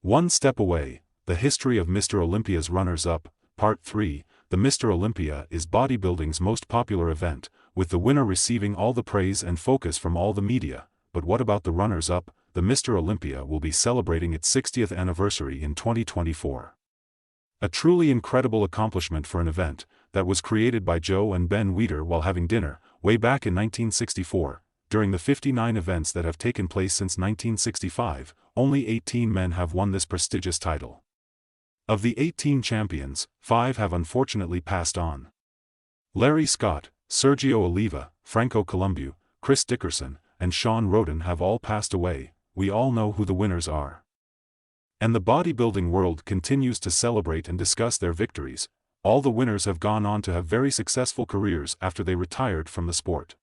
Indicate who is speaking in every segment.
Speaker 1: One Step Away, The History of Mr. Olympia's Runners-Up, Part 3. The Mr. Olympia is bodybuilding's most popular event, with the winner receiving all the praise and focus from all the media. But what about the runners-up? The Mr. Olympia will be celebrating its 60th anniversary in 2024. A truly incredible accomplishment for an event that was created by Joe and Ben Weider while having dinner, way back in 1964. During the 59 events that have taken place since 1965, only 18 men have won this prestigious title. Of the 18 champions, 5 have unfortunately passed on. Larry Scott, Sergio Oliva, Franco Columbu, Chris Dickerson, and Sean Roden have all passed away. We all know who the winners are. And the bodybuilding world continues to celebrate and discuss their victories. All the winners have gone on to have very successful careers after they retired from the sport.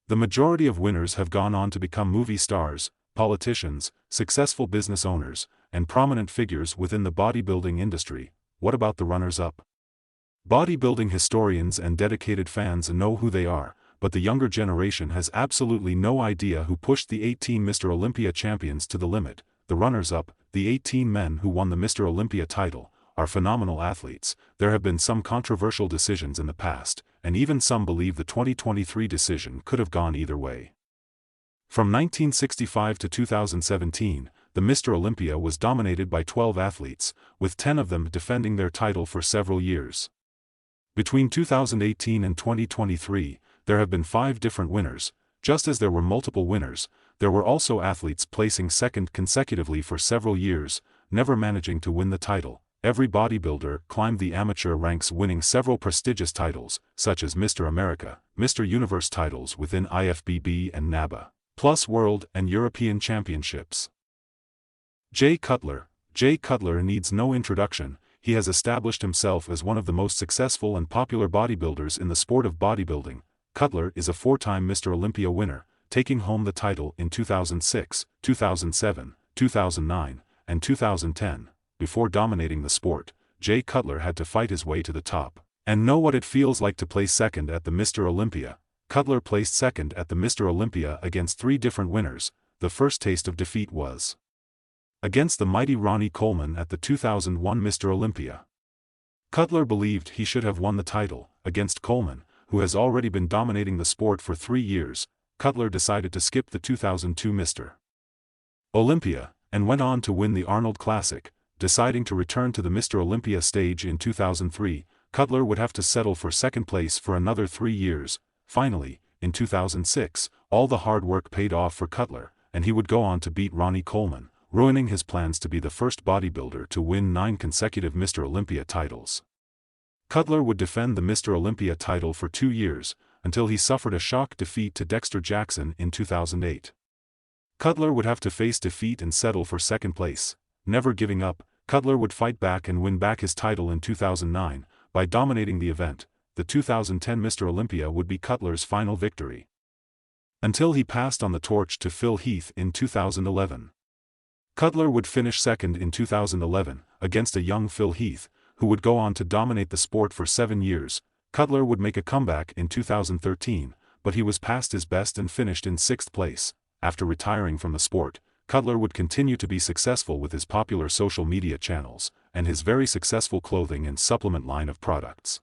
Speaker 1: The majority of winners have gone on to become movie stars, politicians, successful business owners, and prominent figures within the bodybuilding industry. What about the runners-up? Bodybuilding historians and dedicated fans know who they are, but the younger generation has absolutely no idea who pushed the 18 Mr. Olympia champions to the limit. The runners-up, the 18 men who won the Mr. Olympia title, are phenomenal athletes. There have been some controversial decisions in the past, and even some believe the 2023 decision could have gone either way. From 1965 to 2017, the Mr. Olympia was dominated by 12 athletes, with 10 of them defending their title for several years. Between 2018 and 2023, there have been 5 different winners. Just as there were multiple winners, there were also athletes placing second consecutively for several years, never managing to win the title. Every bodybuilder climbed the amateur ranks, winning several prestigious titles, such as Mr. America, Mr. Universe titles within IFBB and NABA, plus World and European Championships. Jay Cutler. Jay Cutler needs no introduction. He has established himself as one of the most successful and popular bodybuilders in the sport of bodybuilding. Cutler is a 4-time Mr. Olympia winner, taking home the title in 2006, 2007, 2009, and 2010. Before dominating the sport, Jay Cutler had to fight his way to the top, and know what it feels like to place second at the Mr. Olympia. Cutler placed second at the Mr. Olympia against 3 different winners. The first taste of defeat was against the mighty Ronnie Coleman at the 2001 Mr. Olympia. Cutler believed he should have won the title. Against Coleman, who has already been dominating the sport for 3 years, Cutler decided to skip the 2002 Mr. Olympia, and went on to win the Arnold Classic. Deciding to return to the Mr. Olympia stage in 2003, Cutler would have to settle for second place for another 3 years. Finally, in 2006, all the hard work paid off for Cutler, and he would go on to beat Ronnie Coleman, ruining his plans to be the first bodybuilder to win 9 consecutive Mr. Olympia titles. Cutler would defend the Mr. Olympia title for 2 years, until he suffered a shock defeat to Dexter Jackson in 2008. Cutler would have to face defeat and settle for second place. Never giving up, Cutler would fight back and win back his title in 2009, by dominating the event. The 2010 Mr. Olympia would be Cutler's final victory, until he passed on the torch to Phil Heath in 2011. Cutler would finish second in 2011, against a young Phil Heath, who would go on to dominate the sport for 7 years. Cutler would make a comeback in 2013, but he was past his best and finished in 6th place. After retiring from the sport, Cutler would continue to be successful with his popular social media channels, and his very successful clothing and supplement line of products.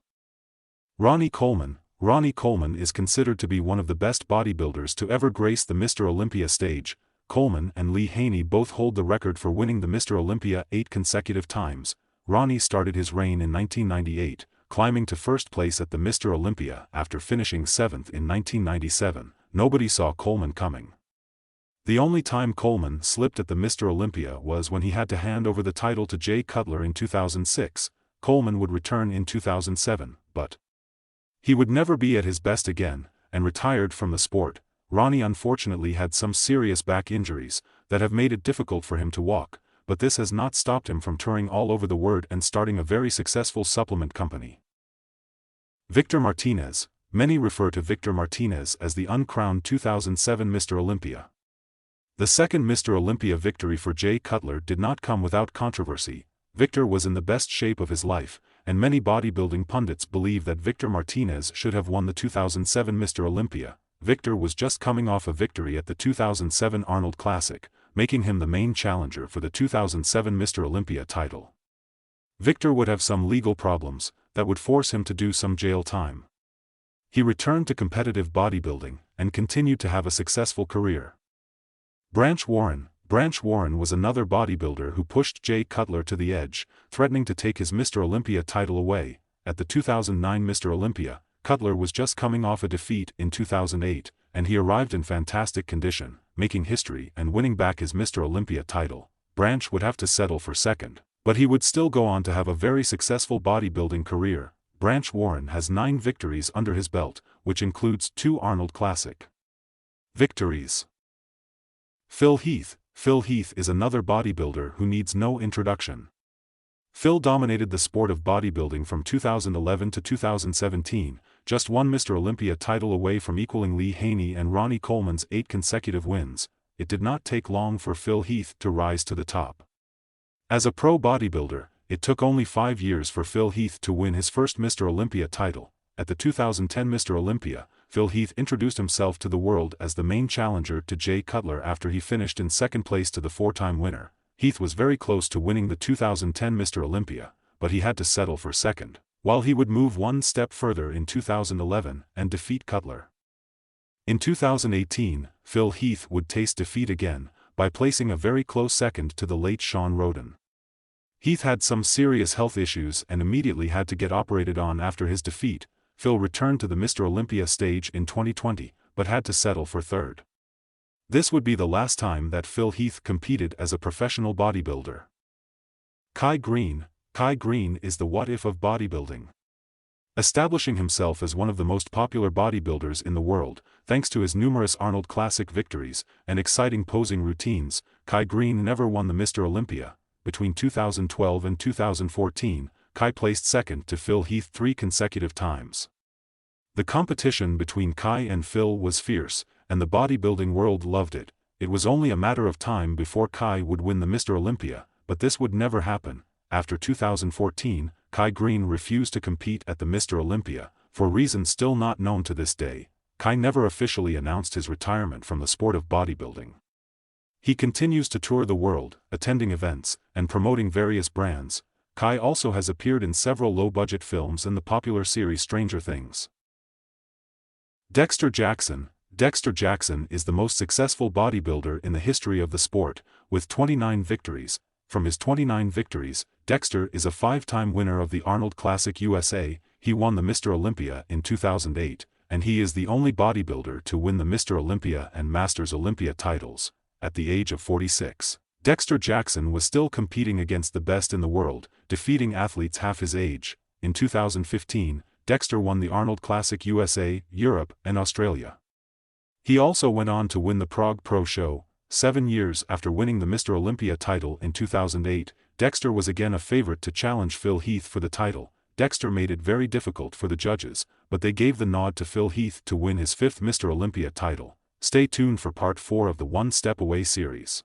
Speaker 1: Ronnie Coleman. Ronnie Coleman is considered to be one of the best bodybuilders to ever grace the Mr. Olympia stage. Coleman and Lee Haney both hold the record for winning the Mr. Olympia 8 consecutive times. Ronnie started his reign in 1998, climbing to first place at the Mr. Olympia after finishing 7th in 1997. Nobody saw Coleman coming. The only time Coleman slipped at the Mr. Olympia was when he had to hand over the title to Jay Cutler in 2006. Coleman would return in 2007, but he would never be at his best again, and retired from the sport. Ronnie unfortunately had some serious back injuries that have made it difficult for him to walk, but this has not stopped him from touring all over the world and starting a very successful supplement company. Victor Martinez. Many refer to Victor Martinez as the uncrowned 2007 Mr. Olympia. The second Mr. Olympia victory for Jay Cutler did not come without controversy. Victor was in the best shape of his life, and many bodybuilding pundits believe that Victor Martinez should have won the 2007 Mr. Olympia. Victor was just coming off a victory at the 2007 Arnold Classic, making him the main challenger for the 2007 Mr. Olympia title. Victor would have some legal problems that would force him to do some jail time. He returned to competitive bodybuilding and continued to have a successful career. Branch Warren was another bodybuilder who pushed Jay Cutler to the edge, threatening to take his Mr. Olympia title away. At the 2009 Mr. Olympia, Cutler was just coming off a defeat in 2008, and he arrived in fantastic condition, making history and winning back his Mr. Olympia title. Branch would have to settle for second, but he would still go on to have a very successful bodybuilding career. Branch Warren has 9 victories under his belt, which includes 2 Arnold Classic victories. Phil Heath is another bodybuilder who needs no introduction. Phil dominated the sport of bodybuilding from 2011 to 2017, just one Mr. Olympia title away from equaling Lee Haney and Ronnie Coleman's 8 consecutive wins. It did not take long for Phil Heath to rise to the top. As a pro bodybuilder, it took only 5 years for Phil Heath to win his first Mr. Olympia title. At the 2010 Mr. Olympia, Phil Heath introduced himself to the world as the main challenger to Jay Cutler after he finished in second place to the 4-time winner. Heath was very close to winning the 2010 Mr. Olympia, but he had to settle for second, while he would move one step further in 2011 and defeat Cutler. In 2018, Phil Heath would taste defeat again, by placing a very close second to the late Sean Roden. Heath had some serious health issues and immediately had to get operated on after his defeat. Phil returned to the Mr. Olympia stage in 2020, but had to settle for third. This would be the last time that Phil Heath competed as a professional bodybuilder. Kai Greene is the what-if of bodybuilding. Establishing himself as one of the most popular bodybuilders in the world, thanks to his numerous Arnold Classic victories and exciting posing routines, Kai Greene never won the Mr. Olympia. Between 2012 and 2014, Kai placed second to Phil Heath 3 consecutive times. The competition between Kai and Phil was fierce, and the bodybuilding world loved it. It was only a matter of time before Kai would win the Mr. Olympia, but this would never happen. After 2014, Kai Greene refused to compete at the Mr. Olympia, for reasons still not known to this day. Kai never officially announced his retirement from the sport of bodybuilding. He continues to tour the world, attending events, and promoting various brands. Kai also has appeared in several low-budget films and the popular series Stranger Things. Dexter Jackson is the most successful bodybuilder in the history of the sport, with 29 victories. From his 29 victories, Dexter is a 5-time winner of the Arnold Classic USA. He won the Mr. Olympia in 2008, and he is the only bodybuilder to win the Mr. Olympia and Masters Olympia titles. At the age of 46, Dexter Jackson was still competing against the best in the world, defeating athletes half his age. In 2015, Dexter won the Arnold Classic USA, Europe, and Australia. He also went on to win the Prague Pro Show. 7 years after winning the Mr. Olympia title in 2008, Dexter was again a favorite to challenge Phil Heath for the title. Dexter made it very difficult for the judges, but they gave the nod to Phil Heath to win his 5th Mr. Olympia title. Stay tuned for part 4 of the One Step Away series.